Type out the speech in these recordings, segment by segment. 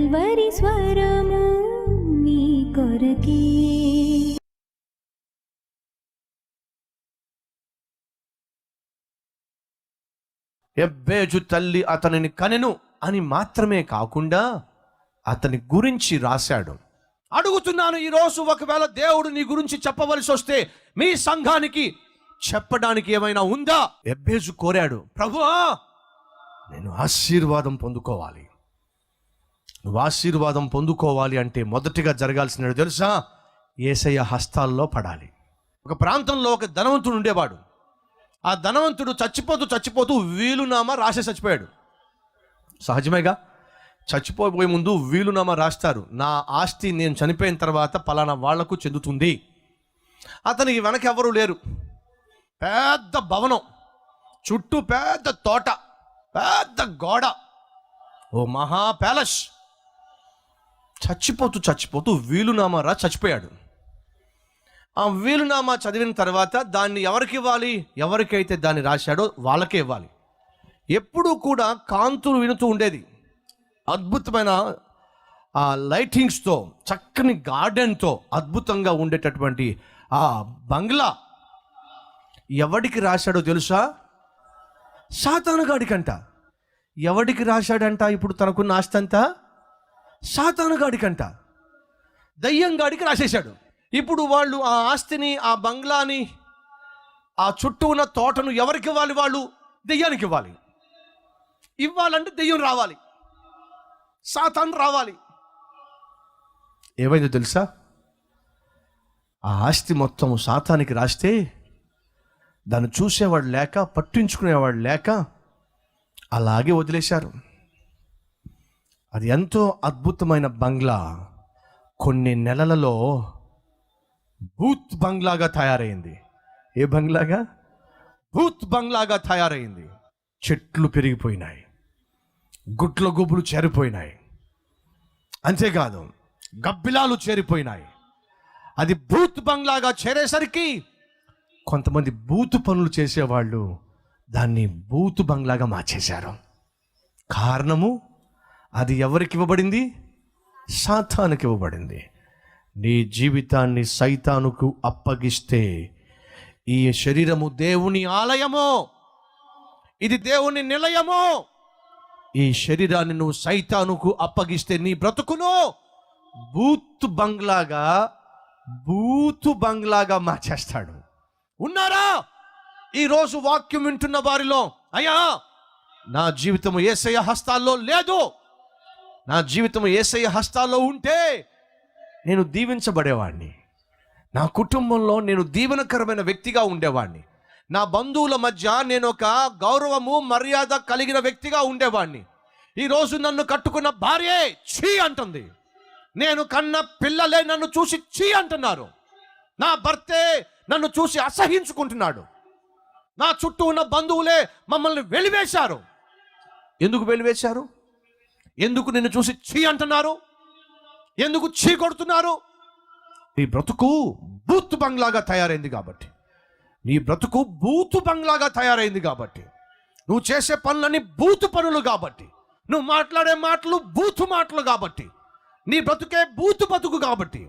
Calvary స్వరము నీ కొరకే. ఎబ్బేజు తల్లి అతనిని కనెను అని మాత్రమే కాకుండా అతని గురించి రాశాడు. అడుగుతున్నాను, ఈరోజు ఒకవేళ దేవుడు నీ గురించి చెప్పవలసి వస్తే మీ సంఘానికి చెప్పడానికి ఏమైనా ఉందా? ఎబ్బేజు కోరాడు, ప్రభువా నేను ఆశీర్వాదం పొందుకోవాలి. నువ్వు ఆశీర్వాదం పొందుకోవాలి అంటే మొదటిగా జరగాల్సినది తెలుసా? యేసయ్య హస్తాల్లో పడాలి. ఒక ప్రాంతంలో ఒక ధనవంతుడు ఉండేవాడు. ఆ ధనవంతుడు చచ్చిపోతూ వీలునామా రాసే చచ్చిపోయాడు. సహజమేగా, చచ్చిపోయే ముందు వీలునామా రాస్తారు. నా ఆస్తి నేను చనిపోయిన తర్వాత పలానా వాళ్లకు చెందుతుంది. అతనికి వెనక ఎవరు లేరు. పెద్ద భవనం, చుట్టూ పెద్ద తోట, పెద్ద గోడ, ఓ మహా ప్యాలెస్. చచ్చిపోతూ వీలునామా చచ్చిపోయాడు. ఆ వీలునామా చదివిన తర్వాత దాన్ని ఎవరికి ఇవ్వాలి? ఎవరికైతే దాన్ని రాశాడో వాళ్ళకే ఇవ్వాలి. ఎప్పుడూ కూడా కాంతులు వినుతూ ఉండేది. అద్భుతమైన ఆ లైటింగ్స్తో, చక్కని గార్డెన్తో అద్భుతంగా ఉండేటటువంటి ఆ బంగ్లా ఎవడికి రాశాడో తెలుసా? సాతానుగాడికంట. ఎవడికి రాశాడంట? ఇప్పుడు తనకున్న ఆస్తి అంతా సాతానుగాడికంట, దయ్యంగాడికి రాసేశాడు. ఇప్పుడు వాళ్ళు ఆ ఆస్తిని, ఆ బంగ్లాని, ఆ చుట్టూ ఉన్న తోటను ఎవరికి ఇవ్వాలి? వాళ్ళు దెయ్యానికి ఇవ్వాలి. ఇవ్వాలంటే దెయ్యం రావాలి, సాతాను రావాలి. ఏమైందో తెలుసా? ఆ ఆస్తి మొత్తం సాతానికి రాస్తే దాన్ని చూసేవాడు లేక, పట్టించుకునేవాడు లేక అలాగే వదిలేశారు. అది ఎంతో అద్భుతమైన బంగ్లా కొన్ని నెలలలో భూత్ బంగ్లాగా తయారైంది. ఏ బంగ్లాగా? భూత్ బంగ్లాగా తయారైంది. చెట్లు పెరిగిపోయినాయి, గుట్ల గుబులు చేరిపోయినాయి, అంతేకాదు గబ్బిలాలు చేరిపోయినాయి. అది భూత్ బంగ్లాగా చేరేసరికి కొంతమంది బూతు పనులు చేసేవాళ్ళు దాన్ని బూతు బంగ్లాగా మార్చేశారు. కారణము, అది ఎవరికి ఇవ్వబడింది? సాతానుకి ఇవ్వబడింది. నీ జీవితాన్ని సైతానుకు అప్పగిస్తే, ఈ శరీరము దేవుని ఆలయము, ఇది దేవుని నిలయము. ఈ శరీరాన్ని నువ్వు సైతానుకు అప్పగిస్తే నీ బ్రతుకును బూతు బంగ్లాగా మార్చేస్తాడు. ఉన్నారా ఈరోజు వాక్యం వింటున్న వారిలో? అయ్యా, నా జీవితము యేసయ్య హస్తాల్లో లేదు. నా జీవితము యేసయ్య హస్తాల్లో ఉంటే నేను దీవించబడేవాడిని. నా కుటుంబంలో నేను దీవెనకరమైన వ్యక్తిగా ఉండేవాడిని. నా బంధువుల మధ్య నేను ఒక గౌరవము, మర్యాద కలిగిన వ్యక్తిగా ఉండేవాడిని. ఈరోజు నన్ను కట్టుకున్న భార్యే ఛీ అంటుంది. నేను కన్న పిల్లలే నన్ను చూసి ఛీ అంటున్నారు. నా భర్తే నన్ను చూసి అసహించుకుంటున్నాడు. నా చుట్టూ ఉన్న బంధువులే మమ్మల్ని వెలివేశారు. ఎందుకు వెలివేశారు? ఎందుకు నిన్ను చూసి ఛీ అంటున్నారు? ఎందుకు ఛీ కొడుతున్నారు? నీ బ్రతుకు బూత్ బంగ్లాగా తయారైంది కాబట్టి. నీ బ్రతుకు బూతు బంగ్లాగా తయారైంది కాబట్టి. నువ్వు చేసే పనులన్నీ బూతు పనులు కాబట్టి. నువ్వు మాట్లాడే మాటలు బూతు మాటలు కాబట్టి. నీ బ్రతుకే బూతు బతుకు కాబట్టి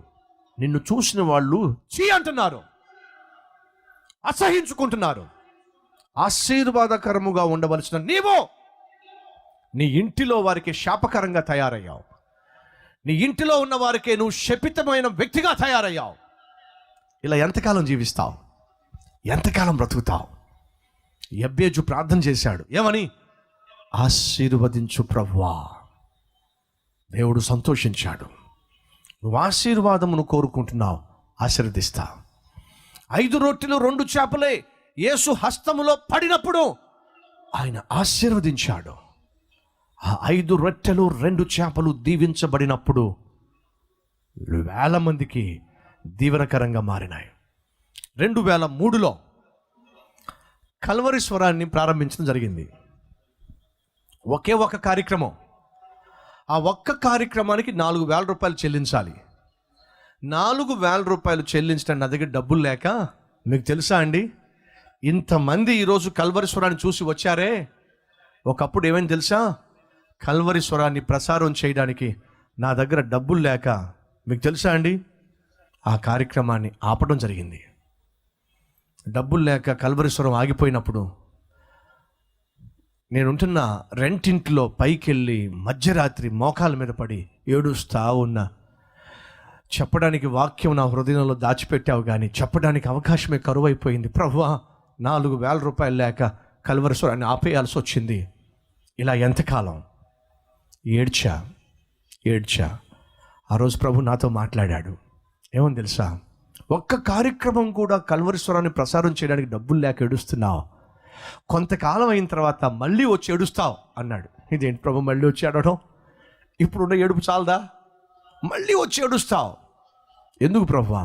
నిన్ను చూసిన వాళ్ళు ఛీ అంటున్నారు, అసహించుకుంటున్నారు. ఆశీర్వాదకరముగా ఉండవలసిన నీవు నీ ఇంటిలో వారికి శాపకరంగా తయారయ్యావు. నీ ఇంటిలో ఉన్న వారికే నువ్వు శపితమైన వ్యక్తిగా తయారయ్యావు. ఇలా ఎంతకాలం జీవిస్తావు? ఎంతకాలం బ్రతుకుతావు? యెబ్బేజు ప్రార్థన చేశాడు. ఏమని? ఆశీర్వదించు ప్రభువా. దేవుడు సంతోషించాడు. నువ్వు ఆశీర్వాదమును కోరుకుంటున్నావు, ఆశీర్వదిస్తా. 5 రొట్టెలు 2 చేపలే యేసు హస్తములో పడినప్పుడు ఆయన ఆశీర్వదించాడు. ఆ 5 రొట్టెలు 2 చేపలు దీవించబడినప్పుడు వేల మందికి దీవెనకరంగా మారినాయి. 2003లో కల్వరి స్వరాన్ని ప్రారంభించడం జరిగింది. ఒకే ఒక కార్యక్రమం. ఆ ఒక్క కార్యక్రమానికి 4,000 రూపాయలు చెల్లించాలి. 4,000 రూపాయలు చెల్లించడానికి నా దగ్గర డబ్బులు లేక, మీకు తెలుసా అండి, ఇంతమంది ఈరోజు కల్వరి స్వరాన్ని చూసి వచ్చారే. ఒకప్పుడు ఏమైంది తెలుసా? కల్వరి స్వరాన్ని ప్రసారం చేయడానికి నా దగ్గర డబ్బులు లేక, మీకు తెలుసా అండి, ఆ కార్యక్రమాన్ని ఆపడం జరిగింది. డబ్బులు లేక కల్వరీశ్వరం ఆగిపోయినప్పుడు నేనుంటున్న రెంటింట్లో పైకి వెళ్ళి మధ్యరాత్రి మోకాల మీద పడి ఏడుస్తా ఉన్నా. చెప్పడానికి వాక్యం నా హృదయంలో దాచిపెట్టావు కానీ చెప్పడానికి అవకాశమే కరువైపోయింది. ప్రభువా, 4,000 రూపాయలు లేక కల్వరీశ్వరాన్ని ఆపేయాల్సి వచ్చింది. ఇలా ఎంతకాలం ఏడ్చా. ఆ రోజు ప్రభు నాతో మాట్లాడాడు. ఏమని తెలుసా? ఒక్క కార్యక్రమం కూడా కల్వరీశ్వరాన్ని ప్రసారం చేయడానికి డబ్బులు లేక ఏడుస్తున్నావు, కొంతకాలం అయిన తర్వాత మళ్ళీ వచ్చి ఏడుస్తావు అన్నాడు. ఇదేంటి ప్రభు, మళ్ళీ వచ్చి ఏడవడం? ఇప్పుడున్న ఏడుపు చాలదా? మళ్ళీ వచ్చి ఏడుస్తావు ఎందుకు ప్రభువా?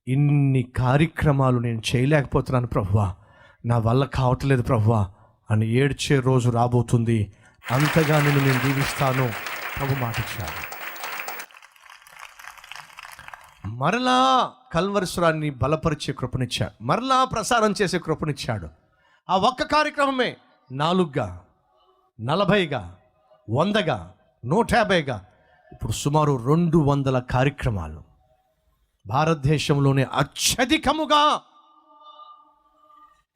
ఇన్ని కార్యక్రమాలు నేను చేయలేకపోతున్నాను ప్రభువా, నా వల్ల కావట్లేదు ప్రభువా అని ఏడ్చే రోజు రాబోతుంది. అంతగా నేను దీవిస్తాను ప్రభు మాటిచ్చాను. మరలా కల్వరీశ్వరాన్ని బలపరిచే కృపనిచ్చాడు, మరలా ప్రసారం చేసే కృపనిచ్చాడు. ఆ ఒక్క కార్యక్రమమే 4గా, 40గా, 100గా, 150గా, ఇప్పుడు సుమారు 200 కార్యక్రమాలు భారతదేశంలోనే అత్యధికముగా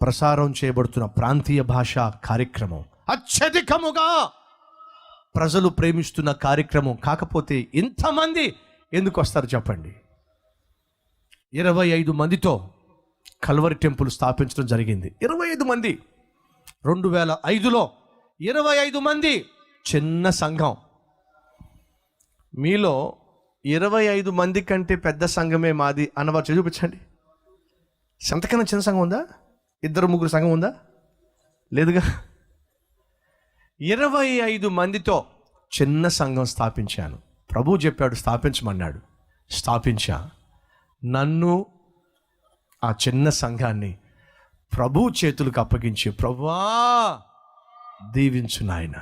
ప్రసారం చేయబడుతున్న ప్రాంతీయ భాషా కార్యక్రమం, అత్యధికముగా ప్రజలు ప్రేమిస్తున్న కార్యక్రమం. కాకపోతే ఇంతమంది ఎందుకు వస్తారు చెప్పండి? 25 మందితో కల్వరి టెంపుల్ స్థాపించడం జరిగింది. 25 మంది. 2005లో 25 మంది. చిన్న సంఘం. మీలో 25 మంది కంటే పెద్ద సంఘమే మాది అన్నవారు చూపించండి. సంతకన్నా చిన్న సంఘం ఉందా? 2-3 సంఘం ఉందా? లేదుగా. 25 మందితో చిన్న సంఘం స్థాపించాను. ప్రభు చెప్పాడు స్థాపించమన్నాడు, స్థాపించా. నన్ను, ఆ చిన్న సంఘాన్ని ప్రభు చేతులకు అప్పగించి, ప్రభువా దీవించు నాయన,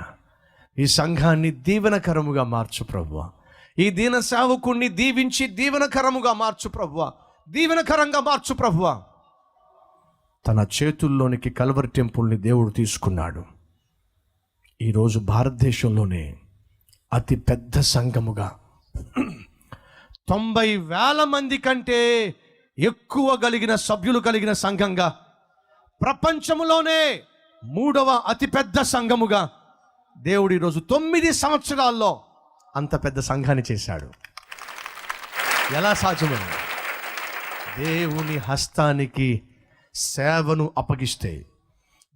ఈ సంఘాన్ని దీవెనకరముగా మార్చు ప్రభువా, ఈ దీన సేవకుణ్ణి దీవించి దీవెనకరముగా మార్చు ప్రభువా, దీవెనకరంగా మార్చు ప్రభువా. తన చేతుల్లోనికి కల్వరి టెంపుల్ని దేవుడు తీసుకున్నాడు. ఈరోజు భారతదేశంలోనే అతి పెద్ద సంఘముగా 90,000 మంది కంటే ఎక్కువ కలిగిన సభ్యులు కలిగిన సంఘంగా, ప్రపంచంలోనే 3వ అతిపెద్ద సంఘముగా దేవుడు ఈరోజు 9 సంవత్సరాల్లో అంత పెద్ద సంఘాన్ని చేశాడు. ఎలా సాధ్యమైంది? దేవుని హస్తానికి సేవను అప్పగిస్తే,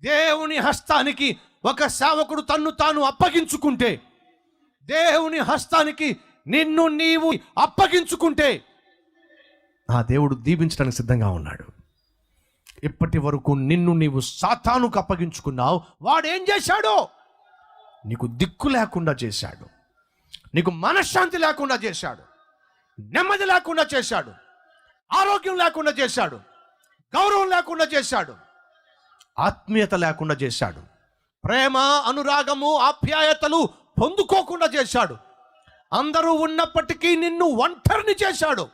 దేవుని హస్తానికి ఒక సేవకుడు తన్ను తాను అప్పగించుకుంటే, దేవుని హస్తానికి నిన్ను నీవు అప్పగించుకుంటే ఆ దేవుడు దీవించడానికి సిద్ధంగా ఉన్నాడు. ఇప్పటి వరకు నిన్ను నీవు సాతానుకు అప్పగించుకున్నావు. వాడు ఏం చేశాడో? నీకు దిక్కు లేకుండా చేశాడు, నీకు మనశ్శాంతి లేకుండా చేశాడు, నెమ్మది లేకుండా చేశాడు, ఆరోగ్యం లేకుండా చేశాడు, గౌరవం లేకుండా చేశాడు, ఆత్మీయత లేకుండా చేశాడు, ప్రేమ, అనురాగము, ఆప్యాయతలు పొందుకోకుండా చేశాడు. అందరూ ఉన్నప్పటికీ నిన్ను ఒంటరిని చేశాడు.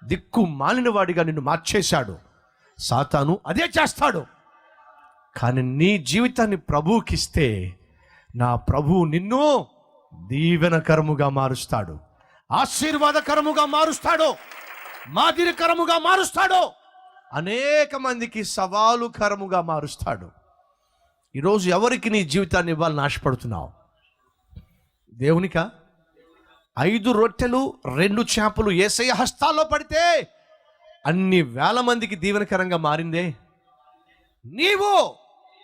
దిక్కు మాలినవాడిగా నిన్ను మార్చేశాడు. సాతాను అదే చేస్తాడు. కానీ నీ జీవితాన్ని ప్రభువుకిస్తే, నా ప్రభువు నిన్ను దీవెనకరముగా మారుస్తాడు, ఆశీర్వాదకరముగా మారుస్తాడు, మాదిరికరముగా మారుస్తాడు, అనేక మందికి సవాలుకరముగా మారుస్తాడు. ఈరోజు ఎవరికి నీ జీవితాన్ని ఇవ్వాలని ఆశపడుతున్నావు? దేవునికా? 5 రొట్టెలు 2 చేపలు యేసయ్య హస్తాల్లో పడితే అన్ని వేల మందికి దీవెనకరంగా మారిందే. నీవు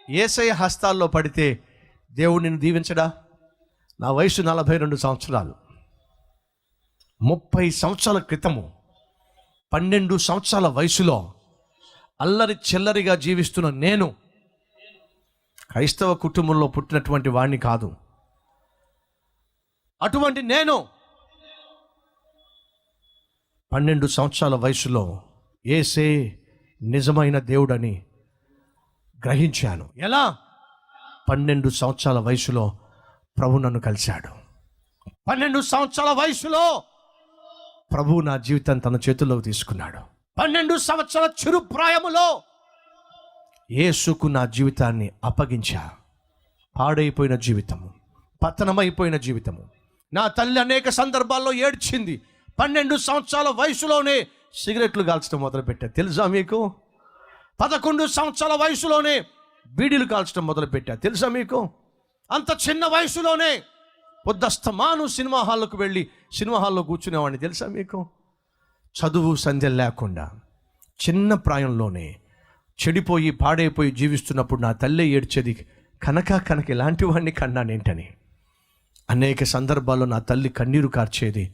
యేసయ్య హస్తాల్లో పడితే దేవుడు నిన్ను దీవించడా? నా వయసు 42 సంవత్సరాలు. 30 సంవత్సరాల క్రితము 12 సంవత్సరాల వయసులో అల్లరి చిల్లరిగా జీవిస్తున్న నేను క్రైస్తవ కుటుంబంలో పుట్టినటువంటి వాడిని కాదు. అటువంటి నేను 12 సంవత్సరాల వయసులో యేసే నిజమైన దేవుడని గ్రహించాను. ఎలా? 12 సంవత్సరాల వయసులో ప్రభు నన్ను కలిశాడు. 12 సంవత్సరాల వయసులో ప్రభు నా జీవితాన్ని తన చేతుల్లోకి తీసుకున్నాడు. 12 సంవత్సరాల చిరు ప్రాయములో యేసుకు నా జీవితాన్ని అప్పగించా. పాడైపోయిన జీవితము, పతనమైపోయిన జీవితము, నా తల్లి అనేక సందర్భాల్లో ఏడ్చింది. 12 సంవత్సరాల వయసులోనే సిగరెట్లు కాల్చడం మొదలుపెట్టా, తెలుసా మీకు? 11 సంవత్సరాల వయసులోనే బీడీలు కాల్చడం మొదలుపెట్టా, తెలుసా మీకు? అంత చిన్న వయసులోనే పొద్దస్తమాను సినిమా హాల్లోకి వెళ్ళి సినిమా హాల్లో కూర్చునేవాడిని, తెలుసా మీకు? చదువు సంధ్య లేకుండా చిన్న ప్రాయంలోనే చెడిపోయి పాడైపోయి జీవిస్తున్నప్పుడు నా తల్లి ఏడ్చేది, కనక ఇలాంటి వాడిని కన్నానేంటని. అనేక సందర్భాల్లో నా తల్లి కన్నీరు కార్చేది,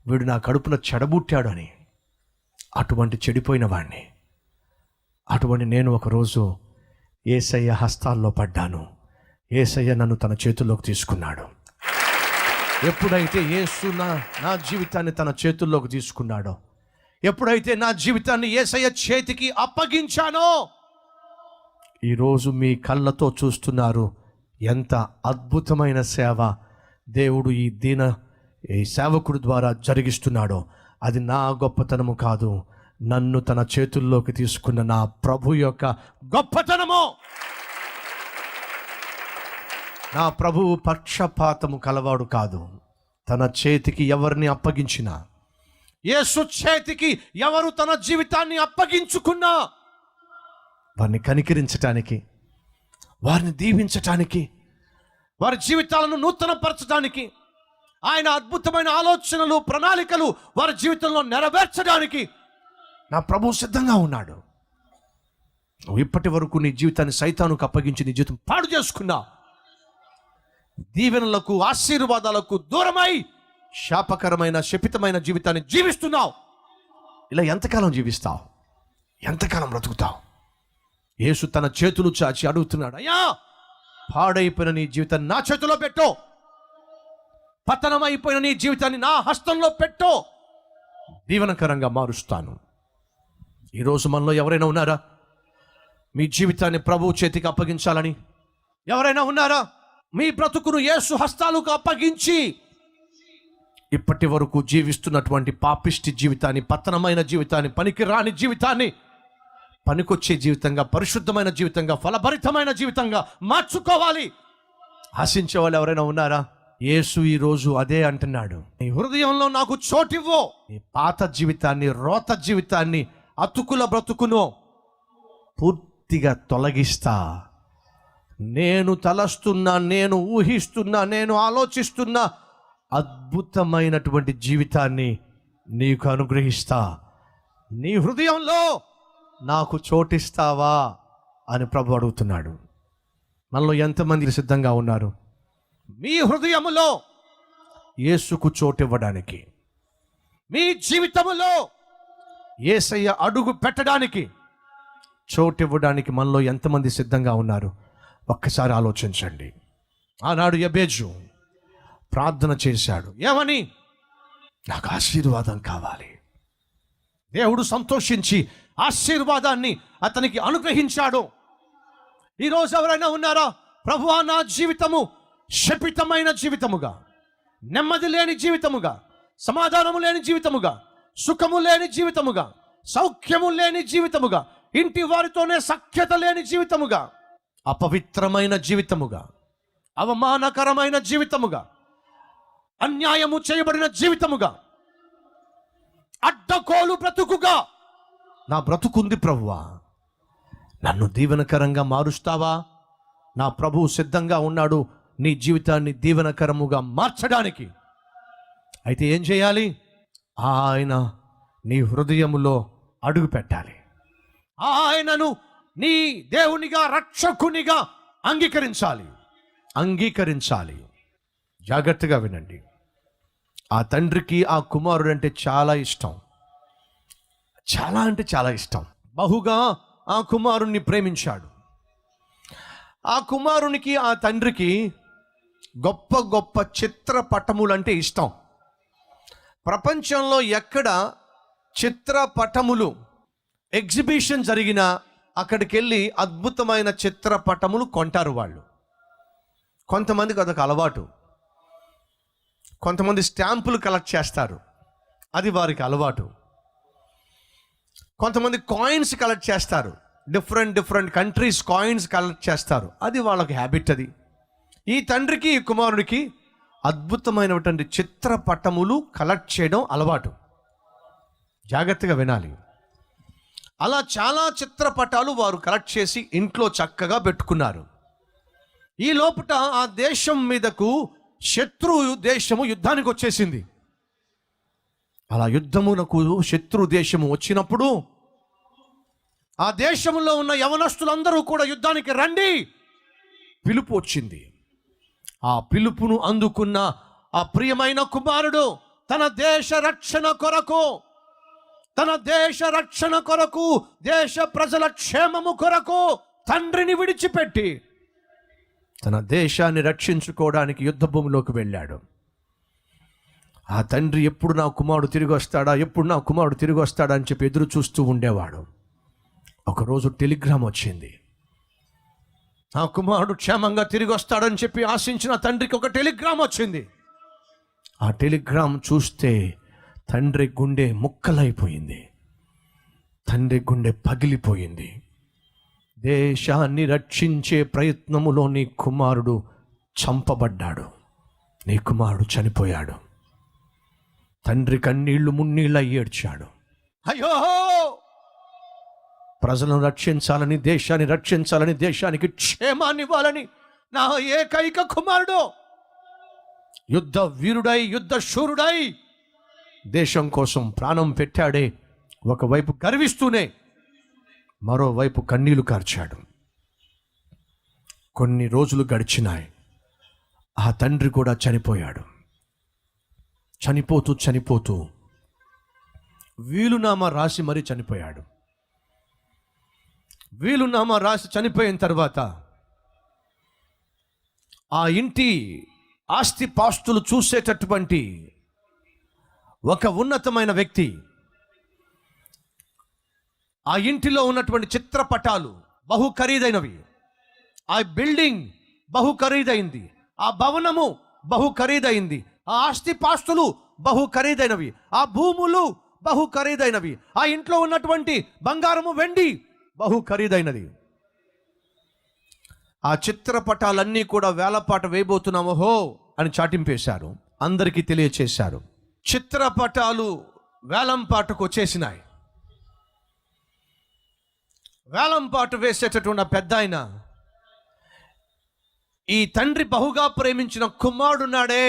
వీడు నా కడుపున చెడబుట్టాడు అని. అటువంటి చెడిపోయిన వాడిని, అటువంటి నేను ఒకరోజు యేసయ్య హస్తాల్లో పడ్డాను. యేసయ్య నన్ను తన చేతుల్లోకి తీసుకున్నాడు. ఎప్పుడైతే యేసు నా జీవితాన్ని తన చేతుల్లోకి తీసుకున్నాడో, ఎప్పుడైతే నా జీవితాన్ని యేసయ్య చేతికి అప్పగించానో, ఈరోజు మీ కళ్ళతో చూస్తున్నారు ఎంత అద్భుతమైన సేవ దేవుడు ఈ సేవకుడు ద్వారా జరిగిస్తున్నాడో. అది నా గొప్పతనము కాదు, నన్ను తన చేతుల్లోకి తీసుకున్న నా ప్రభు యొక్క గొప్పతనము. నా ప్రభువు పక్షపాతము కలవాడు కాదు. తన చేతికి ఎవరిని అప్పగించినా, యేసు చేతికి ఎవరు తన జీవితాన్ని అప్పగించుకున్నా, వారిని కనికరించటానికి, వారిని దీవించటానికి, వారి జీవితాలను నూతనపరచడానికి, ఆయన అద్భుతమైన ఆలోచనలు ప్రణాళికలు వారి జీవితంలో నెరవేర్చడానికి నా ప్రభువు సిద్ధంగా ఉన్నాడు. నువ్వు ఇప్పటి వరకు నీ జీవితాన్ని సైతానుకు అప్పగించి నీ జీవితం పాడు చేసుకున్నావు. దీవెనలకు ఆశీర్వాదాలకు దూరమై శాపకరమైన శపితమైన జీవితాన్ని జీవిస్తున్నావు. ఇలా ఎంతకాలం జీవిస్తావు? ఎంతకాలం బ్రతుకుతావు? యేసు తన చేతులు చాచి అడుగుతున్నాడు, అయ్యా, పాడైపోయిన నీ జీవితాన్ని నా చేతిలో పెట్టో, పతనమైపోయిన నీ జీవితాన్ని నా హస్తంలో పెట్టో, దీవెనకరంగా మారుస్తాను. ఈరోజు మనలో ఎవరైనా ఉన్నారా మీ జీవితాన్ని ప్రభువు చేతికి అప్పగించాలని? ఎవరైనా ఉన్నారా మీ బ్రతుకును యేసు హస్తాలకు అప్పగించి ఇప్పటి వరకు జీవిస్తున్నటువంటి పాపిష్టి జీవితాన్ని, పతనమైన జీవితాన్ని, పనికిరాని జీవితాన్ని పనికొచ్చే జీవితంగా, పరిశుద్ధమైన జీవితంగా, ఫలభరితమైన జీవితంగా మార్చుకోవాలి ఆశించే వాళ్ళు ఎవరైనా ఉన్నారా? యేసు ఈరోజు అదే అంటున్నాడు, నీ హృదయంలో నాకు చోటివ్వు. నీ పాత జీవితాన్ని, రోత జీవితాన్ని, అతుకుల బ్రతుకును పూర్తిగా తొలగిస్తా. నేను తలస్తున్నా, నేను ఊహిస్తున్నా, నేను ఆలోచిస్తున్నా అద్భుతమైనటువంటి జీవితాన్ని నీకు అనుగ్రహిస్తా. నీ హృదయంలో నాకు చోటిస్తావా అని ప్రభు అడుగుతున్నాడు. మనలో ఎంతమంది సిద్ధంగా ఉన్నారు మీ హృదయములో యేసుకు చోటు ఇవ్వడానికి, మీ జీవితములో యేసయ్య అడుగు పెట్టడానికి, చోటు ఇవ్వడానికి మనలో ఎంతమంది సిద్ధంగా ఉన్నారు? ఒక్కసారి ఆలోచించండి. ఆనాడు యెబేజు ప్రార్థన చేశాడు, ఏమని? నాకు ఆశీర్వాదం కావాలి. దేవుడు సంతోషించి ఆశీర్వాదాన్ని అతనికి అనుగ్రహించాడు. ఈరోజు ఎవరైనా ఉన్నారా? ప్రభువా, నా జీవితము శపితమైన జీవితముగా, నెమ్మది లేని జీవితముగా, సమాధానము లేని జీవితముగా, సుఖము లేని జీవితముగా, సౌఖ్యము లేని జీవితముగా, ఇంటి వారితోనే సఖ్యత లేని జీవితముగా, అపవిత్రమైన జీవితముగా, అవమానకరమైన జీవితముగా, అన్యాయము చేయబడిన జీవితముగా, అడ్డకోలు బ్రతుకుగా నా బ్రతుకుంది ప్రభువా, నన్ను దీవెనకరంగా మారుస్తావా? నా ప్రభువు సిద్ధంగా ఉన్నాడు నీ జీవితాన్ని దీవెనకరముగా మార్చడానికి. అయితే ఏం చేయాలి? ఆయన నీ హృదయములో అడుగు పెట్టాలి. ఆయనను నీ దేవునిగా, రక్షకునిగా అంగీకరించాలి. జాగ్రత్తగా వినండి. ఆ తండ్రికి ఆ కుమారుడు అంటే చాలా ఇష్టం, చాలా అంటే చాలా ఇష్టం. బహుగా ఆ కుమారుణ్ణి ప్రేమించాడు. ఆ కుమారునికి, ఆ తండ్రికి గొప్ప గొప్ప చిత్రపటములు అంటే ఇష్టం. ప్రపంచంలో ఎక్కడ చిత్రపటములు ఎగ్జిబిషన్ జరిగినా అక్కడికి వెళ్ళి అద్భుతమైన చిత్రపటములు కొంటారు వాళ్ళు. కొంతమందికి అదొక అలవాటు. కొంతమంది స్టాంపులు కలెక్ట్ చేస్తారు, అది వారికి అలవాటు. కొంతమంది కాయిన్స్ కలెక్ట్ చేస్తారు, డిఫరెంట్ కంట్రీస్ కాయిన్స్ కలెక్ట్ చేస్తారు, అది వాళ్ళకి హ్యాబిట్. అది ఈ తండ్రికి, ఈ కుమారుడికి అద్భుతమైనటువంటి చిత్రపటములు కలెక్ట్ చేయడం అలవాటు. జాగ్రత్తగా వినాలి. అలా చాలా చిత్రపటాలు వారు కలెక్ట్ చేసి ఇంట్లో చక్కగా పెట్టుకున్నారు. ఈ లోపట ఆ దేశం మీదకు శత్రు దేశము యుద్ధానికి వచ్చేసింది. అలా యుద్ధమునకు శత్రు దేశము వచ్చినప్పుడు ఆ దేశంలో ఉన్న యవనస్తులందరూ కూడా యుద్ధానికి రండి పిలుపు వచ్చింది. ఆ పిలుపును అందుకున్న ఆ ప్రియమైన కుమారుడు తన దేశ రక్షణ కొరకు దేశ ప్రజల క్షేమము కొరకు తండ్రిని విడిచిపెట్టి తన దేశాన్ని రక్షించుకోవడానికి యుద్ధ భూమిలోకి వెళ్ళాడు. ఆ తండ్రి ఎప్పుడు నా కుమారుడు తిరిగి వస్తాడా అని చెప్పి ఎదురు చూస్తూ ఉండేవాడు. ఒకరోజు టెలిగ్రామ్ వచ్చింది. నా కుమారుడు క్షేమంగా తిరిగి వస్తాడని చెప్పి ఆశించిన తండ్రికి ఒక టెలిగ్రామ్ వచ్చింది. ఆ టెలిగ్రామ్ చూస్తే తండ్రి గుండె ముక్కలైపోయింది. తండ్రి గుండె పగిలిపోయింది. దేశాన్ని రక్షించే ప్రయత్నములో నీ కుమారుడు చంపబడ్డాడు, నీ కుమారుడు చనిపోయాడు. తండ్రి కన్నీళ్లు మున్నీళ్ళ ఏడ్చాడు. అయ్యో, ప్రజలను రక్షించాలని, దేశాన్ని రక్షించాలని, దేశానికి క్షేమాన్ని ఇవ్వాలని నా ఏకైక కుమారుడు యుద్ధ వీరుడై, యుద్ధ శూరుడై దేశం కోసం ప్రాణం పెట్టాడే. ఒకవైపు గర్విస్తూనే మరోవైపు కన్నీళ్లు కార్చాడు. కొన్ని రోజులు గడిచినాయి. ఆ తండ్రి కూడా చనిపోయాడు. చనిపోతూ వీలునామా రాసి మరీ చనిపోయాడు. వీలునామా రాసి చనిపోయిన తర్వాత ఆ ఇంటి ఆస్తి పాస్తులు చూసేటటువంటి ఒక ఉన్నతమైన వ్యక్తి ఆ ఇంటిలో ఉన్నటువంటి చిత్రపటాలు బహు ఖరీదైనవి, ఆ బిల్డింగ్ బహు ఖరీదైంది, ఆ భవనము బహు ఖరీదైంది, ఆ ఆస్తి పాస్తులు బహు ఖరీదైనవి, ఆ భూములు బహు ఖరీదైనవి, ఆ ఇంట్లో ఉన్నటువంటి బంగారము వెండి బహు ఖరీదైనది. ఆ చిత్రపటాలన్నీ కూడా వేలపాట వేయబోతున్నామోహో అని చాటింపేశారు. అందరికీ తెలియచేశారు. చిత్రపటాలు వేలంపాటకు వచ్చేసినాయి. వేలంపాటు వేసేటటువంటి పెద్ద ఆయన ఈ తండ్రి బహుగా ప్రేమించిన కుమారుడున్నాడే,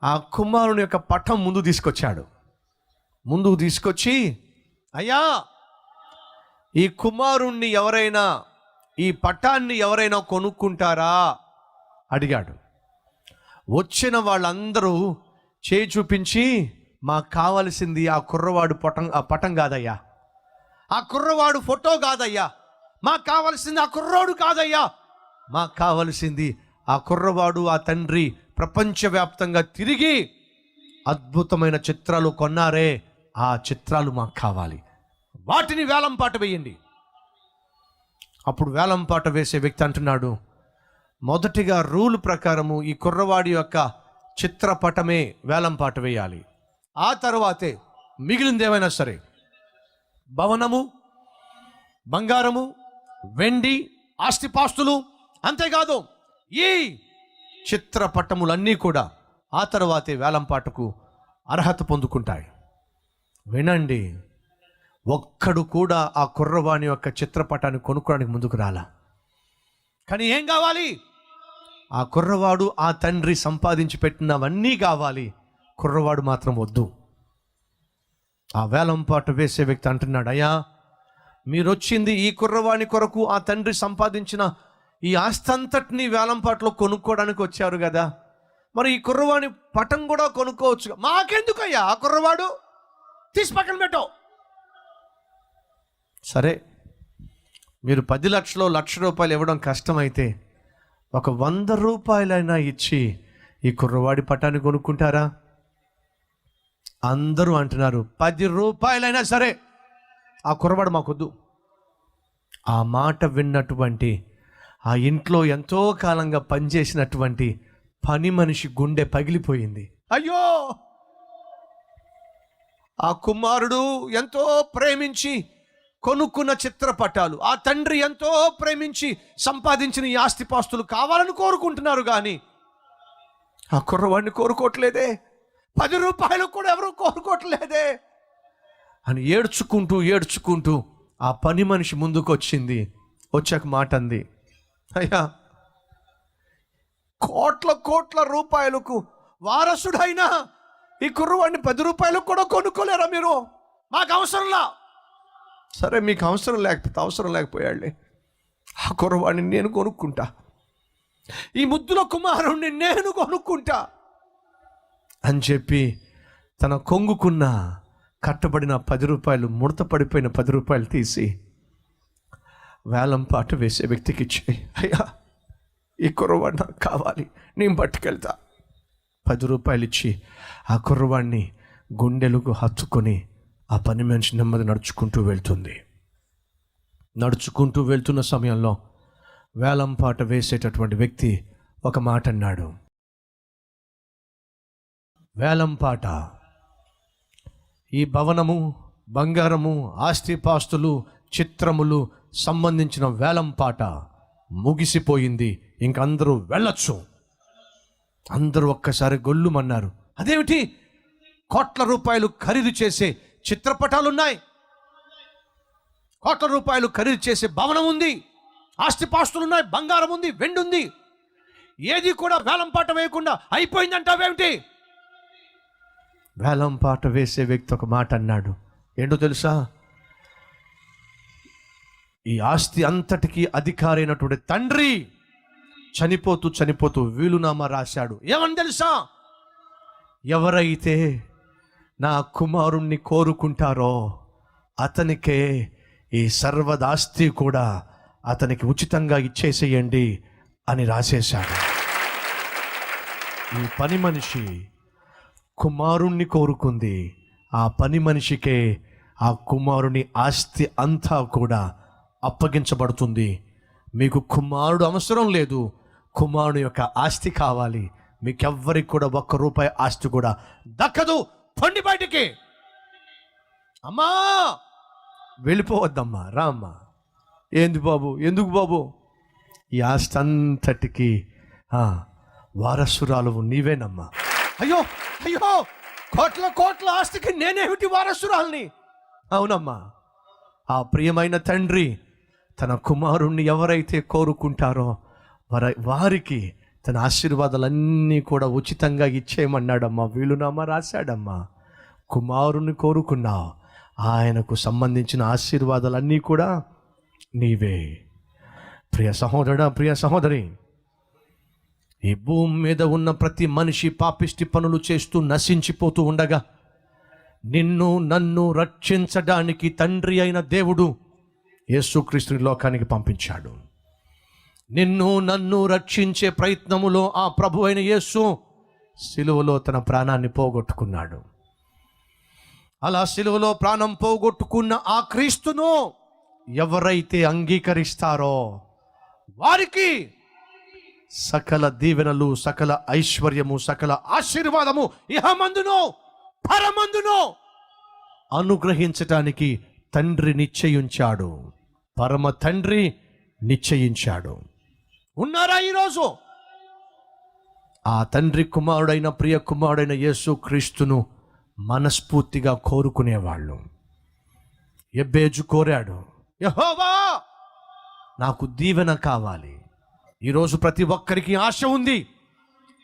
ఆ కుమారుని యొక్క పటం ముందుకు తీసుకొచ్చి అయ్యా, ఈ కుమారుణ్ణి ఎవరైనా, ఈ పటాన్ని ఎవరైనా కొనుక్కుంటారా అడిగాడు. వచ్చిన వాళ్ళందరూ చేయి చూపించి మాకు కావలసింది ఆ కుర్రవాడు పటం కాదయ్యా, ఆ కుర్రవాడు ఫోటో కాదయ్యా, మాకు కావలసింది ఆ కుర్రోడు కాదయ్యా, మాకు కావలసింది ఆ కుర్రవాడు, ఆ తండ్రి ప్రపంచవ్యాప్తంగా తిరిగి అద్భుతమైన చిత్రాలు కొన్నారే, ఆ చిత్రాలు మాకు కావాలి, వాటిని వేలంపాట వేయండి. అప్పుడు వేలంపాట వేసే వ్యక్తి అంటున్నాడు, మొదటిగా రూల్ ప్రకారము ఈ కుర్రవాడి యొక్క చిత్రపటమే వేలంపాట వేయాలి. ఆ తర్వాతే మిగిలింది ఏమైనా సరే, భవనము, బంగారము, వెండి, ఆస్తిపాస్తులు, అంతేకాదు ఈ చిత్రపటములన్నీ కూడా ఆ తర్వాతే వేలంపాటకు అర్హత పొందుకుంటాయి. వినండి, ఒక్కడు కూడా ఆ కుర్రవాణి యొక్క చిత్రపటాన్ని కొనుక్కోవడానికి ముందుకు రాలా. కానీ ఏం కావాలి? ఆ కుర్రవాడు, ఆ తండ్రి సంపాదించి పెట్టినవన్నీ కావాలి, కుర్రవాడు మాత్రం వద్దు. ఆ వేలంపాట వేసే వ్యక్తి అంటున్నాడు, అయ్యా, మీరు వచ్చింది ఈ కుర్రవాణి కొరకు, ఆ తండ్రి సంపాదించిన ఈ ఆస్తి అంతటిని వేలంపాటలో కొనుక్కోవడానికి వచ్చారు కదా, మరి ఈ కుర్రవాణి పటం కూడా కొనుక్కోవచ్చు. మాకెందుకయ్యా ఆ కుర్రవాడు, తీసి పక్కన పెట్టు. సరే, మీరు 10 లక్షలు, ₹1,00,000 ఇవ్వడం కష్టమైతే ఒక ₹100 ఇచ్చి ఈ కుర్రవాడి పటాన్ని కొనుక్కుంటారా? అందరూ అంటున్నారు, ₹10 సరే, ఆ కుర్రవాడు మాకొద్దు. ఆ మాట విన్నటువంటి ఆ ఇంట్లో ఎంతో కాలంగా పనిచేసినటువంటి పని మనిషి గుండె పగిలిపోయింది. అయ్యో, ఆ కుమారుడు ఎంతో ప్రేమించి కొనుక్కున్న చిత్రపటాలు, ఆ తండ్రి ఎంతో ప్రేమించి సంపాదించిన ఈ ఆస్తిపాస్తులు కావాలని కోరుకుంటున్నారు, కానీ ఆ కుర్రవాడిని కోరుకోవట్లేదే, 10 రూపాయలు కూడా ఎవరు కోరుకోవట్లేదే అని ఏడ్చుకుంటూ ఏడ్చుకుంటూ ఆ పని మనిషి ముందుకు వచ్చింది. వచ్చాక మాట అంది, అయ్యా, కోట్ల కోట్ల రూపాయలకు వారసుడైనా ఈ కుర్రవాడిని 10 రూపాయలకు కూడా కొనుక్కోలేరా మీరు? మాకు అవసరంలా. సరే, మీకు అవసరం లేకపోయాడులే, ఆ కుర్రవాడిని నేను కొనుక్కుంటా, ఈ ముద్దుల కుమారుణ్ణి నేను కొనుక్కుంటా అని చెప్పి తన కొంగుకున్న కట్టబడిన 10 రూపాయలు, ముడత పడిపోయిన 10 రూపాయలు తీసి వేలం పాట వేసే వ్యక్తికి ఇచ్చి, అయ్యా, ఈ కుర్రవాడు నాకు కావాలి, నేను పట్టుకెళ్తా. 10 రూపాయలు ఇచ్చి ఆ కుర్రవాడిని గుండెలకు హత్తుకొని ఆ పని మనిషి నెమ్మది నడుచుకుంటూ వెళ్తుంది. నడుచుకుంటూ వెళ్తున్న సమయంలో వేలం పాట వేసేటటువంటి వ్యక్తి ఒక మాట అన్నాడు, వేలం పాట, ఈ భవనము, బంగారము, ఆస్తిపాస్తులు, చిత్రములు సంబంధించిన వేలం పాట ముగిసిపోయింది, ఇంక అందరూ వెళ్ళొచ్చు. అందరూ ఒక్కసారి గొల్లుమన్నారు. అదేమిటి, కోట్ల రూపాయలు ఖరీదు చేసే చిత్రపటాలున్నాయి, కోట్ల రూపాయలు ఖరీదు చేసే భవనం ఉంది, ఆస్తిపాస్తులు ఉన్నాయి, బంగారం ఉంది, వెండి ఉంది, ఏది కూడా వేలం పాట వేయకుండా అయిపోయిందంటావేమిటి? వేలం పాట వేసే వ్యక్తి ఒక మాట అన్నాడు, ఏంటో తెలుసా, ఈ ఆస్తి అంతటికీ అధికారి అయినటువంటి తండ్రి చనిపోతూ వీలునామా రాశాడు. ఏమని తెలుసా, ఎవరైతే నా కుమారుణ్ణి కోరుకుంటారో అతనికే ఈ సర్వదాస్తి కూడా అతనికి ఉచితంగా ఇచ్చేసేయండి అని రాసేశాడు. ఈ పని మనిషి కుమారుణ్ణి కోరుకుంది, ఆ పని మనిషికే ఆ కుమారుని ఆస్తి అంతా కూడా అప్పగించబడుతుంది. మీకు కుమారుడు అవసరం లేదు, కుమారుడు యొక్క ఆస్తి కావాలి, మీకెవ్వరికి కూడా 1 రూపాయి ఆస్తి కూడా దక్కదు, పండి బయటికి. అమ్మా, వెళ్ళిపోవద్దమ్మా, రామ్మా. ఏంది బాబు, ఎందుకు బాబు? ఈ ఆస్తి అంతటికి వారసురాలు నీవేనమ్మా. అయ్యో అయ్యో, కోట్ల ఆస్తికి నేనేమిటి వారసురాల్ని? అవునమ్మా, ఆ ప్రియమైన తండ్రి తన కుమారుణ్ణి ఎవరైతే కోరుకుంటారో వారికి తన ఆశీర్వాదాలన్నీ కూడా ఉచితంగా ఇచ్చేయమన్నాడమ్మా, వీలునామా రాశాడమ్మా. కుమారుని కోరుకున్నావు, ఆయనకు సంబంధించిన ఆశీర్వాదాలన్నీ కూడా నీవే. ప్రియ సహోదరుడా, ప్రియ సహోదరి, ఈ భూమి మీద ఉన్న ప్రతి మనిషి పాపిష్టి పనులు చేస్తూ నశించిపోతూ ఉండగా నిన్ను నన్ను రక్షించడానికి తండ్రి అయిన దేవుడు యేసుక్రీస్తుని లోకానికి పంపించాడు. నిన్ను నన్ను రక్షించే ప్రయత్నములో ఆ ప్రభు అయిన యేసు సిలువలో తన ప్రాణాన్ని పోగొట్టుకున్నాడు. అలా సిలువలో ప్రాణం పోగొట్టుకున్న ఆ క్రీస్తును ఎవరైతే అంగీకరిస్తారో వారికి సకల దీవెనలు, సకల ఐశ్వర్యము, సకల ఆశీర్వాదము ఇహమందును పరమందును అనుగ్రహించటానికి తండ్రి నిశ్చయించాడు, పరమ తండ్రి నిశ్చయించాడు. ఉన్నారా ఈరోజు? ఆ తండ్రి కుమారుడైన, ప్రియ కుమారుడైన యేసు క్రీస్తును మనస్ఫూర్తిగా కోరుకునేవాళ్ళు. ఎబ్బేజు కోరాడు, యెహోవా నాకు దీవెన కావాలి. ఈరోజు ప్రతి ఒక్కరికి ఆశ ఉంది,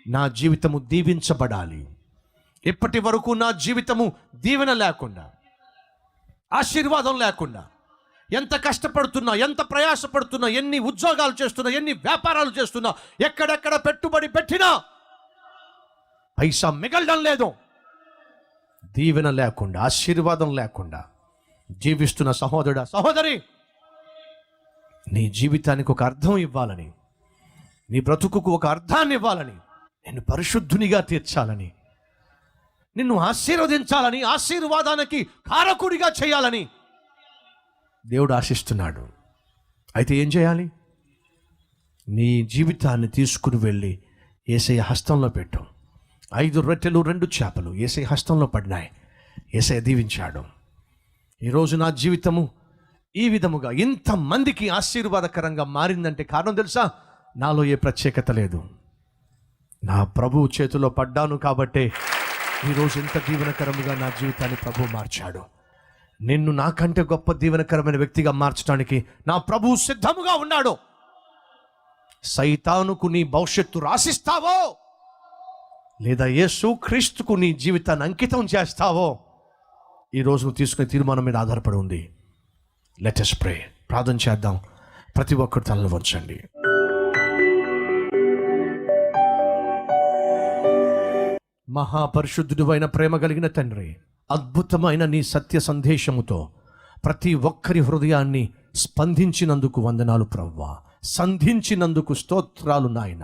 నా జీవితము దీవించబడాలి. ఇప్పటి వరకు నా జీవితము దీవెన లేకుండా, ఆశీర్వాదం లేకుండా, ఎంత కష్టపడుతున్నా, ఎంత ప్రయాసపడుతున్నా, ఎన్ని ఉద్యోగాలు చేస్తున్నా, ఎన్ని వ్యాపారాలు చేస్తున్నా, ఎక్కడెక్కడ పెట్టుబడి పెట్టినా పైసా మిగలడం లేదు. దీవెన లేకుండా, ఆశీర్వాదం లేకుండా జీవిస్తున్న సహోదరుడా, సహోదరి, నీ జీవితానికి ఒక అర్థం ఇవ్వాలని, నీ బ్రతుకుకు ఒక అర్థాన్ని ఇవ్వాలని, నిన్ను పరిశుద్ధునిగా తీర్చాలని, నిన్ను ఆశీర్వదించాలని, ఆశీర్వాదానికి కారకుడిగా చేయాలని దేవుడు ఆశిస్తున్నాడు. అయితే ఏం చేయాలి? నీ జీవితాన్ని తీసుకుని వెళ్ళి యేసయ్య హస్తంలో పెట్టు. 5 రొట్టెలు 2 చేపలు యేసయ్య హస్తంలో పడినాయి. యేసయ్య దీవించాడు. ఈరోజు నా జీవితము ఈ విధముగా ఇంతమందికి ఆశీర్వాదకరంగా మారిందంటే కారణం తెలుసా? నాలో ఏ ప్రత్యేకత లేదు, నా ప్రభు చేతిలో పడ్డాను కాబట్టే ఈరోజు ఎంత దీవెనకరముగా నా జీవితాన్ని ప్రభు మార్చాడు. నిన్ను నాకంటే గొప్ప దీవెనకరమైన వ్యక్తిగా మార్చడానికి నా ప్రభు సిద్ధముగా ఉన్నాడు. సైతానుకు నీ భవిష్యత్తు రాసిస్తావో లేదా యేసు క్రీస్తుకు నీ జీవితాన్ని అంకితం చేస్తావో ఈరోజు నువ్వు తీసుకునే తీర్మానం మీద ఆధారపడి ఉంది. Let us pray. ప్రార్థన చేద్దాం. ప్రతి ఒక్కరు తలలు వంచండి. మహాపరిశుద్ధుడు అయిన ప్రేమ కలిగిన తండ్రి, అద్భుతమైన నీ సత్య సందేశముతో ప్రతి ఒక్కరి హృదయాన్ని స్పందించినందుకు వందనాలు ప్రభువా. సంధించినందుకు స్తోత్రాలు నాయన.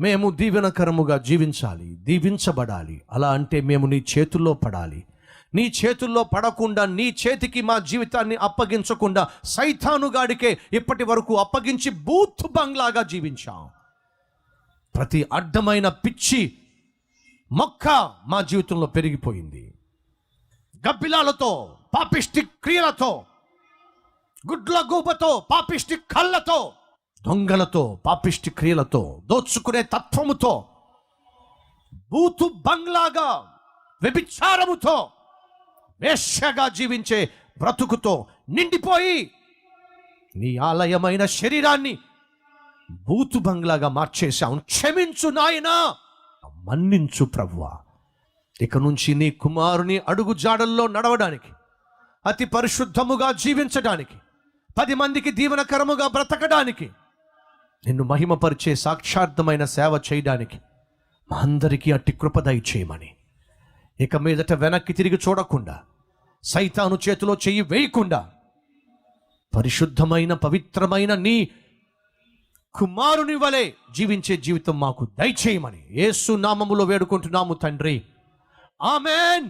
మేము దీవెనకరముగా జీవించాలి, దీవించబడాలి. అలా అంటే మేము నీ చేతుల్లో పడాలి. నీ చేతుల్లో పడకుండా, నీ చేతికి మా జీవితాన్ని అప్పగించకుండా సైతానుగాడికే ఇప్పటి వరకు అప్పగించి బూత్ బంగ్లాగా జీవించాం. ప్రతి అడ్డమైన పిచ్చి మొక్క మా జీవితంలో పెరిగిపోయింది. గబ్బిలాలతో, పాపిష్టి క్రియలతో, గుడ్ల గూబతో, పాపిష్టి కళ్ళతో, దొంగలతో, పాపిష్టి క్రియలతో, దోచుకునే తత్వముతో, బూతు బంగ్లాగా, వ్యభిచారముతో, వేశ్యగా జీవించే బ్రతుకుతో నిండిపోయి నీ ఆలయమైన శరీరాన్ని బూతు బంగ్లాగా మార్చేశావు. క్షమించు నాయనా, మన్నించు ప్రభువా. ఇక నుంచి నీ కుమారుని అడుగు జాడల్లో నడవడానికి, అతి పరిశుద్ధముగా జీవించడానికి, 10 మందికి దీవెనకరముగా బ్రతకడానికి, నిన్ను మహిమపరిచే సాక్షార్థమైన సేవ చేయడానికి మా అందరికీ అట్టి కృప దయచేయమని, ఇక మీదట వెనక్కి తిరిగి చూడకుండా, సైతాను చేతిలో చెయ్యి వేయకుండా, పరిశుద్ధమైన పవిత్రమైన నీ కుమారుని వలె జీవించే జీవితం మాకు దయచేయమని యేసు నామములో వేడుకుంటున్నాము తండ్రి. ఆమేన్.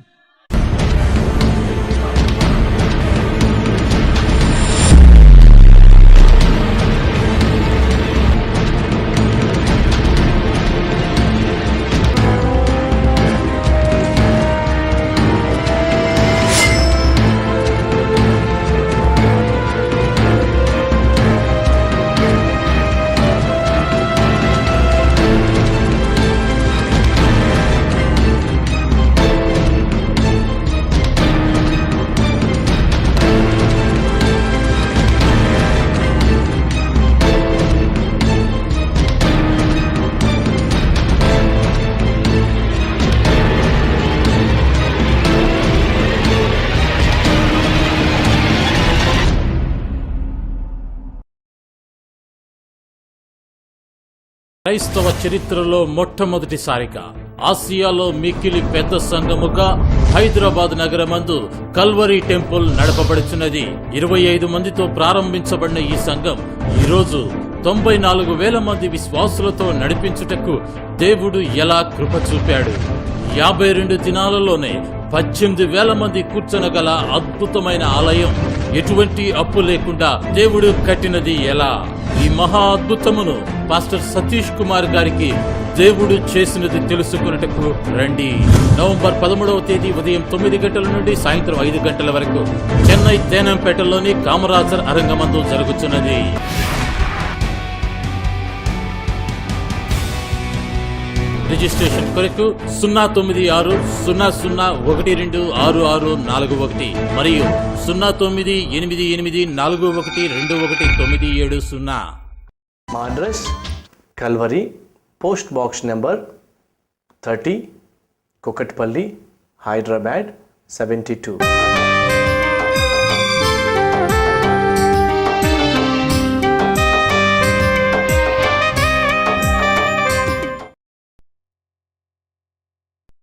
క్రైస్తవ చరిత్రలో మొట్టమొదటిసారిగా ఆసియాలో మిక్కిలి పెద్ద సంఘముగా హైదరాబాద్ నగరమందు కల్వరీ టెంపుల్ నడపబడుచున్నది. 25 మందితో ప్రారంభించబడిన ఈ సంఘం ఈరోజు 94,000 మంది విశ్వాసులతో నడిపించుటకు దేవుడు ఎలా కృప చూపాడు. 52 దినాలలోనే 18,000 మంది కూర్చొనగల అద్భుతమైన ఆలయం ఎటువంటి అప్పు లేకుండా దేవుడు కట్టినది ఎలా? ఈ మహా అద్భుతమును పాస్టర్ సతీష్ కుమార్ గారికి దేవుడు చేసినది తెలుసుకున్నటకు రండి. నవంబర్ 13వ తేదీ ఉదయం 9 గంటల నుండి సాయంత్రం 5 గంటల వరకు చెన్నై తేనంపేటలోని కామరాజర్ అరంగమందు జరుగుతున్నది. రిజిస్ట్రేషన్ కొరకు 09600126641 మరియు 0988412197. మా address Calvary, post box number 30, Kukatpally, Hyderabad 72.